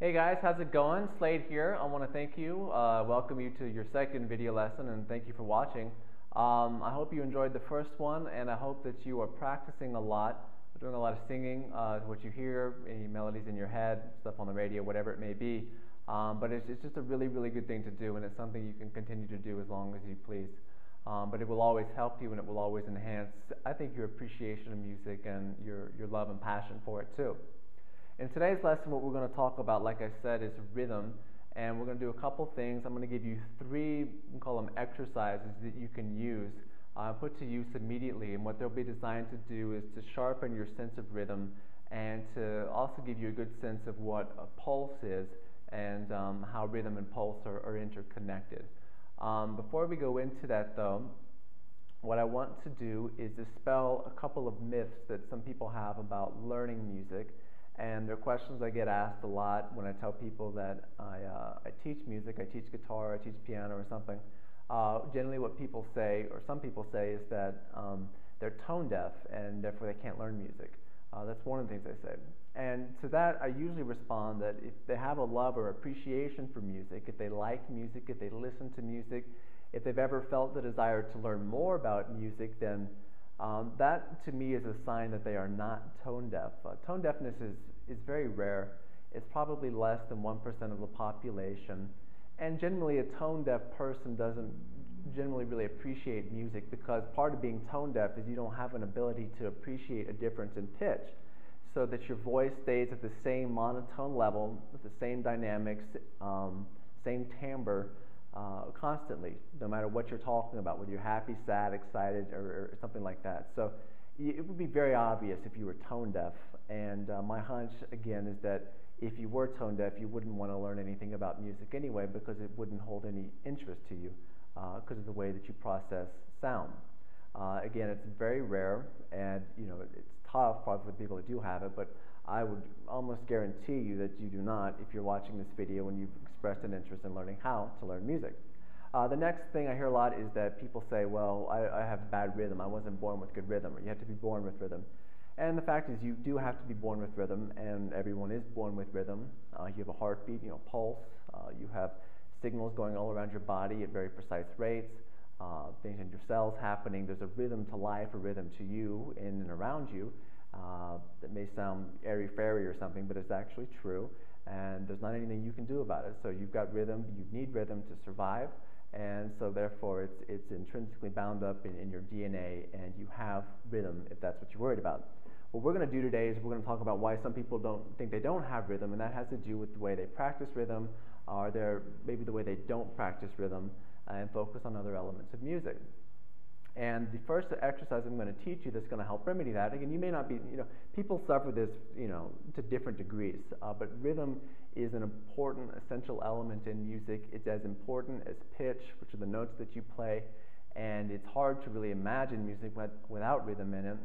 Hey guys, how's it going? Slade here. I want to thank you, welcome you to your second video lesson, and thank you for watching. I hope you enjoyed the first one, and I hope that you are practicing a lot, doing a lot of singing, what you hear, any melodies in your head, stuff on the radio, whatever it may be. But it's just a really, really good thing to do, and it's something you can continue to do as long as you please. But it will always help you, and it will always enhance, I think, your appreciation of music and your love and passion for it too. In today's lesson, what we're going to talk about, like I said, is rhythm, and we're going to do a couple things. I'm going to give you three, we call them exercises, that you can use, put to use immediately, and what they'll be designed to do is to sharpen your sense of rhythm and to also give you a good sense of what a pulse is and how rhythm and pulse are interconnected. Before we go into that, though, what I want to do is dispel a couple of myths that some people have about learning music. And they're questions I get asked a lot when I tell people that I teach music, I teach guitar, I teach piano or something. Generally what people say, or some people say, is that they're tone deaf and therefore they can't learn music. That's one of the things they say. And to that I usually respond that if they have a love or appreciation for music, if they like music, if they listen to music, if they've ever felt the desire to learn more about music, then that to me is a sign that they are not tone deaf. Tone deafness is very rare. It's probably less than 1% of the population. And generally a tone deaf person doesn't generally really appreciate music, because part of being tone deaf is you don't have an ability to appreciate a difference in pitch, so that your voice stays at the same monotone level, with the same dynamics, same timbre, constantly, no matter what you're talking about, whether you're happy, sad, excited, or something like that. So it would be very obvious if you were tone deaf, and my hunch, again, is that if you were tone deaf, you wouldn't want to learn anything about music anyway, because it wouldn't hold any interest to you because of the way that you process sound. Again, it's very rare, and it's tough probably for the people that do have it, but I would almost guarantee you that you do not if you're watching this video and you've expressed an interest in learning how to learn music. The next thing I hear a lot is that people say, well, I have bad rhythm, I wasn't born with good rhythm, or you have to be born with rhythm. And the fact is, you do have to be born with rhythm, and everyone is born with rhythm. You have a heartbeat, pulse, you have signals going all around your body at very precise rates, things in your cells happening. There's a rhythm to life, a rhythm to you in and around you. That may sound airy-fairy or something, but it's actually true, and there's not anything you can do about it. So you've got rhythm, you need rhythm to survive, and so therefore it's intrinsically bound up in your DNA, and you have rhythm if that's what you're worried about. What we're going to do today is we're going to talk about why some people don't think they don't have rhythm, and that has to do with the way they practice rhythm, or maybe the way they don't practice rhythm, and focus on other elements of music. And the first exercise I'm going to teach you that's going to help remedy that, again, you may not be, people suffer this, to different degrees, but rhythm is an important, essential element in music. It's as important as pitch, which are the notes that you play, and it's hard to really imagine music without rhythm in it,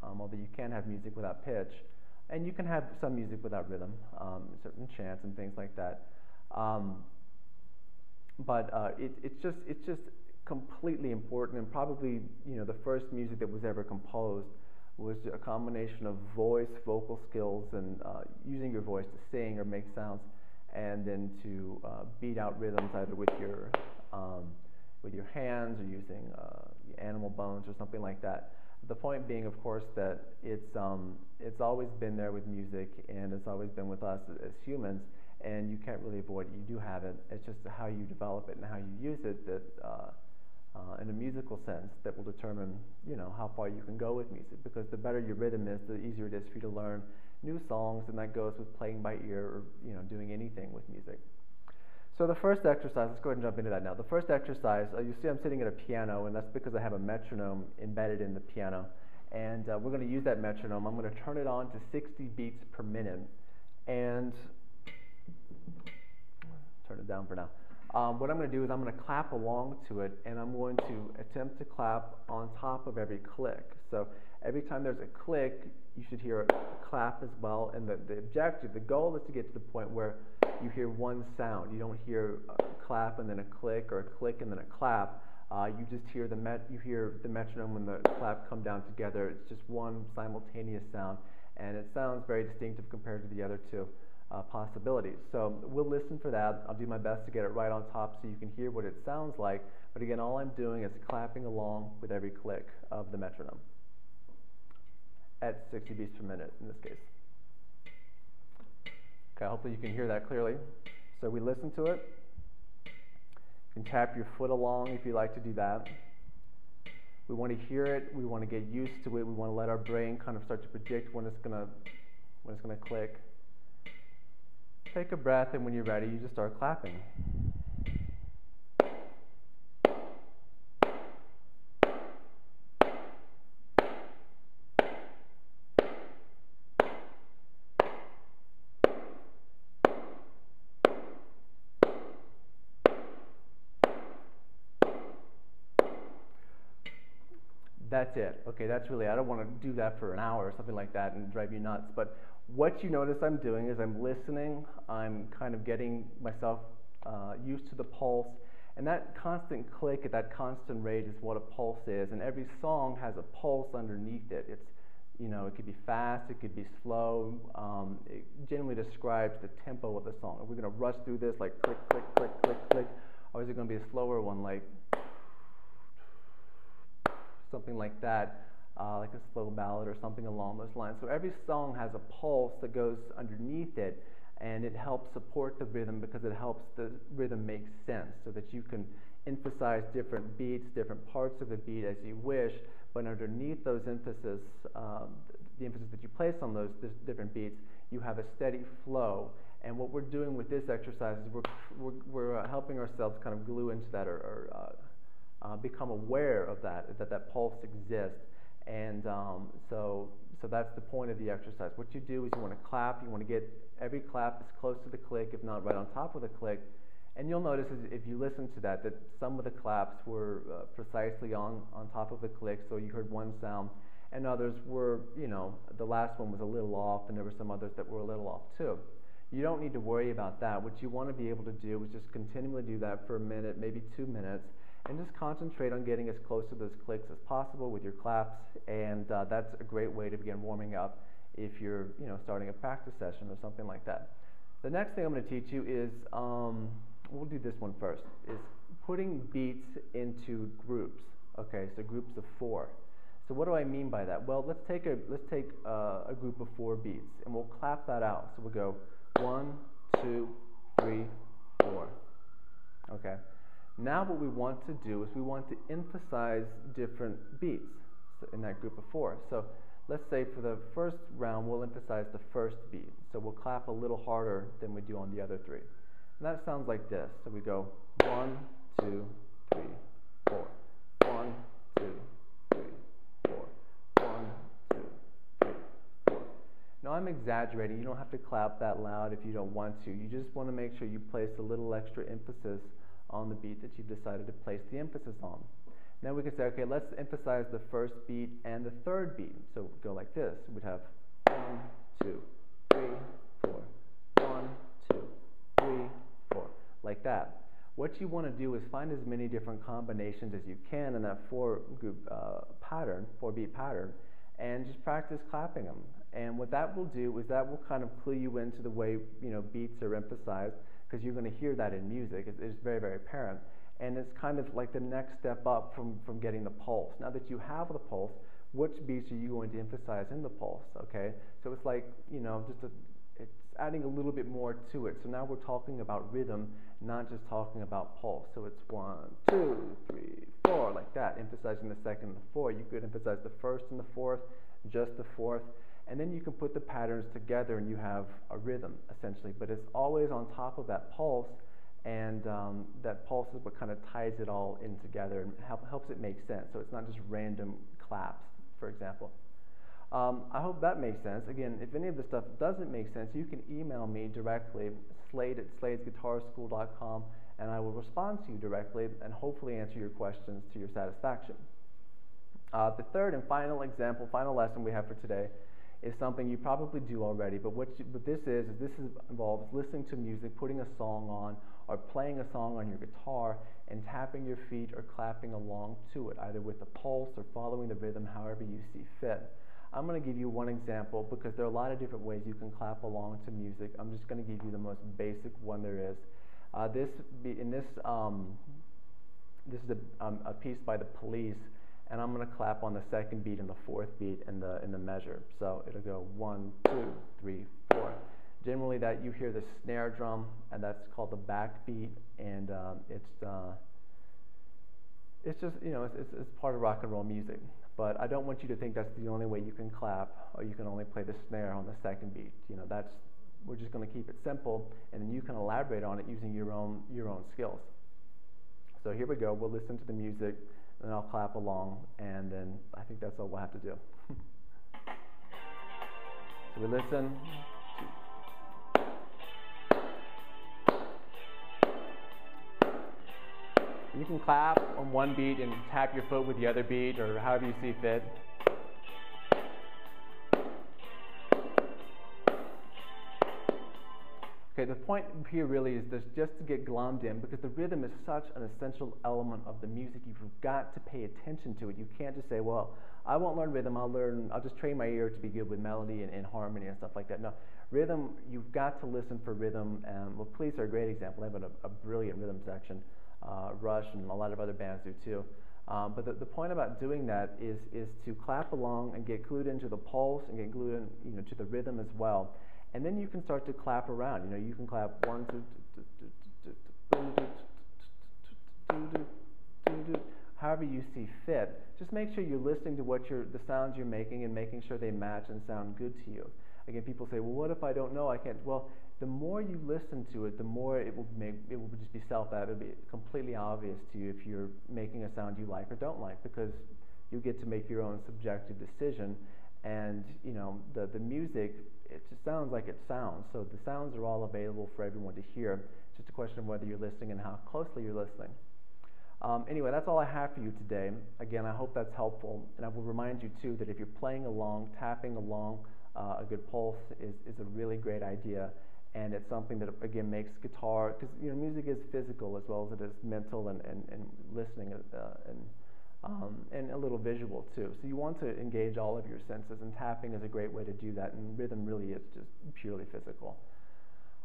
although you can have music without pitch, and you can have some music without rhythm, certain chants and things like that. It's just completely important, and probably the first music that was ever composed was a combination of voice, vocal skills, and using your voice to sing or make sounds, and then to beat out rhythms either with your hands or using animal bones or something like that. The point being, of course, that it's always been there with music, and it's always been with us as humans, and you can't really avoid it. You do have it. It's just how you develop it and how you use it that in a musical sense that will determine how far you can go with music, because the better your rhythm is, the easier it is for you to learn new songs, and that goes with playing by ear or doing anything with music. So the first exercise, let's go ahead and jump into that now. The first exercise, you see I'm sitting at a piano, and that's because I have a metronome embedded in the piano, and we're going to use that metronome. I'm going to turn it on to 60 beats per minute, and turn it down for now. What I'm going to do is I'm going to clap along to it, and I'm going to attempt to clap on top of every click. So every time there's a click, you should hear a clap as well, and the objective, the goal is to get to the point where you hear one sound. You don't hear a clap and then a click, or a click and then a clap. You just hear the metronome and the clap come down together. It's just one simultaneous sound, and it sounds very distinctive compared to the other two. possibilities. So we'll listen for that. I'll do my best to get it right on top so you can hear what it sounds like. But again, all I'm doing is clapping along with every click of the metronome at 60 beats per minute in this case. Okay, hopefully you can hear that clearly. So we listen to it. You can tap your foot along if you like to do that. We want to hear it. We want to get used to it. We want to let our brain kind of start to predict when it's gonna click. Take a breath, and when you're ready, you just start clapping. That's it. Okay, that's really, I don't want to do that for an hour or something like that and drive you nuts. But what you notice I'm doing is I'm listening, I'm kind of getting myself used to the pulse, and that constant click at that constant rate is what a pulse is. And every song has a pulse underneath it. It's, you know, it could be fast, it could be slow. It generally describes the tempo of the song. Are we going to rush through this like click, click, click, click, click, or is it going to be a slower one like something like that, like a slow ballad or something along those lines. So every song has a pulse that goes underneath it, and it helps support the rhythm because it helps the rhythm make sense so that you can emphasize different beats, different parts of the beat as you wish, but underneath those emphasis, the emphasis that you place on those different beats, you have a steady flow. And what we're doing with this exercise is we're helping ourselves kind of glue into that or become aware of that pulse exists, and so that's the point of the exercise. What you do is you want to clap. You want to get every clap as close to the click, if not right on top of the click. And you'll notice if you listen to that some of the claps were precisely on top of the click, so you heard one sound, and others were, you know, the last one was a little off, and there were some others that were a little off too. You don't need to worry about that. What you want to be able to do is just continually do that for a minute, maybe 2 minutes, and just concentrate on getting as close to those clicks as possible with your claps, and that's a great way to begin warming up if you're, you know, starting a practice session or something like that. The next thing I'm going to teach you is, we'll do this one first, is putting beats into groups. Okay, so groups of 4. So what do I mean by that? Well, let's take a group of 4 beats, and we'll clap that out. So we'll go 1, 2, 3, 4. Okay. Now what we want to do is we want to emphasize different beats in that group of 4. So let's say for the first round we'll emphasize the first beat. So we'll clap a little harder than we do on the other 3. And that sounds like this. So we go 1, 2, 3, 4. 1, 2, 3, 4. 1, 2, 3, 4. Now I'm exaggerating. You don't have to clap that loud if you don't want to. You just want to make sure you place a little extra emphasis on the beat that you've decided to place the emphasis on. Now we can say, okay, let's emphasize the first beat and the third beat. So we'd go like this. We'd have 1, 2, 3, 4. 1, 2, 3, 4. Like that. What you want to do is find as many different combinations as you can in that 4-group pattern, 4-beat pattern, and just practice clapping them. And what that will do is that will kind of clue you into the way, you know, beats are emphasized, because you're going to hear that in music. It's very, very apparent. And it's kind of like the next step up from getting the pulse. Now that you have the pulse, which beats are you going to emphasize in the pulse, okay? So it's like, you know, it's adding a little bit more to it. So now we're talking about rhythm, not just talking about pulse. So it's 1, 2, 3, 4, like that, emphasizing the second and the 4. You could emphasize the first and the fourth, just the fourth. And then you can put the patterns together and you have a rhythm, essentially. But it's always on top of that pulse, and that pulse is what kind of ties it all in together and helps it make sense. So it's not just random claps, for example. I hope that makes sense. Again, if any of this stuff doesn't make sense, you can email me directly, slade@sladesguitarschool.com, and I will respond to you directly and hopefully answer your questions to your satisfaction. The third and final example, final lesson we have for today is something you probably do already, but what this involves listening to music, putting a song on, or playing a song on your guitar, and tapping your feet or clapping along to it, either with the pulse or following the rhythm, however you see fit. I'm going to give you one example because there are a lot of different ways you can clap along to music. I'm just going to give you the most basic one there is. This is a piece by The Police, and I'm going to clap on the second beat and the fourth beat in the measure. So it'll go 1, 2, 3, 4. Generally, that you hear the snare drum, and that's called the backbeat, and it's just, you know, it's part of rock and roll music. But I don't want you to think that's the only way you can clap, or you can only play the snare on the second beat. You know, we're just going to keep it simple, and then you can elaborate on it using your own skills. So here we go. We'll listen to the music, and then I'll clap along, and then I think that's all we'll have to do. So we listen. You can clap on one beat and tap your foot with the other beat, or however you see fit. Okay, the point here really is just to get glommed in, because the rhythm is such an essential element of the music. You've got to pay attention to it. You can't just say, well, I won't learn rhythm, I'll just train my ear to be good with melody and harmony and stuff like that. No, rhythm, you've got to listen for rhythm. Well, Police are a great example. They have a brilliant rhythm section. Rush and a lot of other bands do too. But the point about doing that is to clap along and get glued into the pulse and get glued in, you know, to the rhythm as well. And then you can start to clap around. You know, you can clap 1, 2, however you see fit. Just make sure you're listening to the sounds you're making and making sure they match and sound good to you. Again, people say, well, what if I don't know? I can't. Well, the more you listen to it, the more it will just be self-evident. It'll be completely obvious to you if you're making a sound you like or don't like, because you get to make your own subjective decision. And you know, the music, it just sounds like it sounds. So the sounds are all available for everyone to hear. It's just a question of whether you're listening and how closely you're listening. Anyway, that's all I have for you today. Again, I hope that's helpful. And I will remind you too that if you're playing along, tapping along, a good pulse is a really great idea. And it's something that, again, makes guitar, because you know, music is physical as well as it is mental and listening and a little visual too. So you want to engage all of your senses, and tapping is a great way to do that, and rhythm really is just purely physical.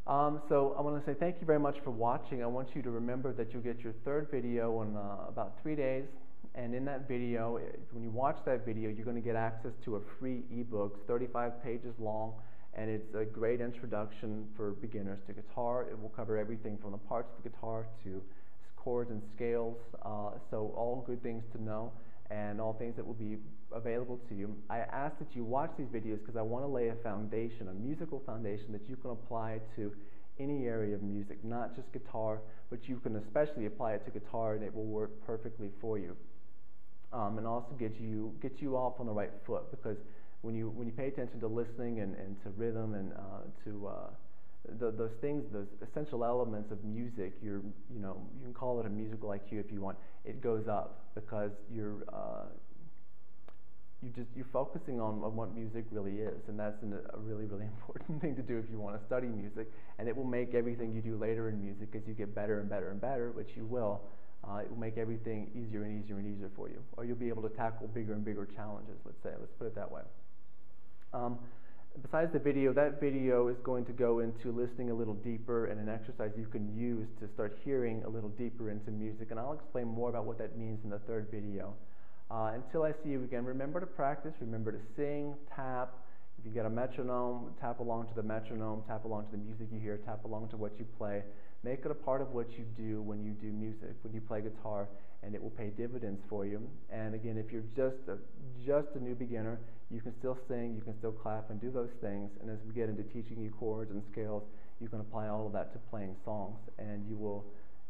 So I want to say thank you very much for watching. I want you to remember that you'll get your third video in about 3 days, and in that video, when you watch that video, you're going to get access to a free ebook, 35 pages long. And it's a great introduction for beginners to guitar. It will cover everything from the parts of the guitar to chords and scales. So all good things to know, and all things that will be available to you. I ask that you watch these videos because I want to lay a foundation, a musical foundation that you can apply to any area of music, not just guitar, but you can especially apply it to guitar, and it will work perfectly for you. And also get you off on the right foot, because when you pay attention to listening and to rhythm and to those things, those essential elements of music, you can call it a musical IQ if you want. It goes up because you're focusing on what music really is, and that's a really important thing to do if you want to study music. And it will make everything you do later in music, as you get better and better and better, which you will. It will make everything easier and easier and easier for you, or you'll be able to tackle bigger and bigger challenges. Let's put it that way. Besides the video, that video is going to go into listening a little deeper, and an exercise you can use to start hearing a little deeper into music, and I'll explain more about what that means in the third video. Until I see you again, remember to practice, remember to sing, tap. If you get a metronome, tap along to the metronome, tap along to the music you hear, tap along to what you play. Make it a part of what you do when you do music, when you play guitar, and it will pay dividends for you. And again, if you're just a new beginner, you can still sing, you can still clap and do those things. And as we get into teaching you chords and scales, you can apply all of that to playing songs, and you will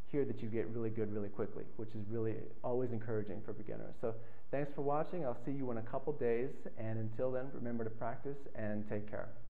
hear that you get really good really quickly, which is really always encouraging for beginners. So thanks for watching. I'll see you in a couple days, and until then, remember to practice and take care.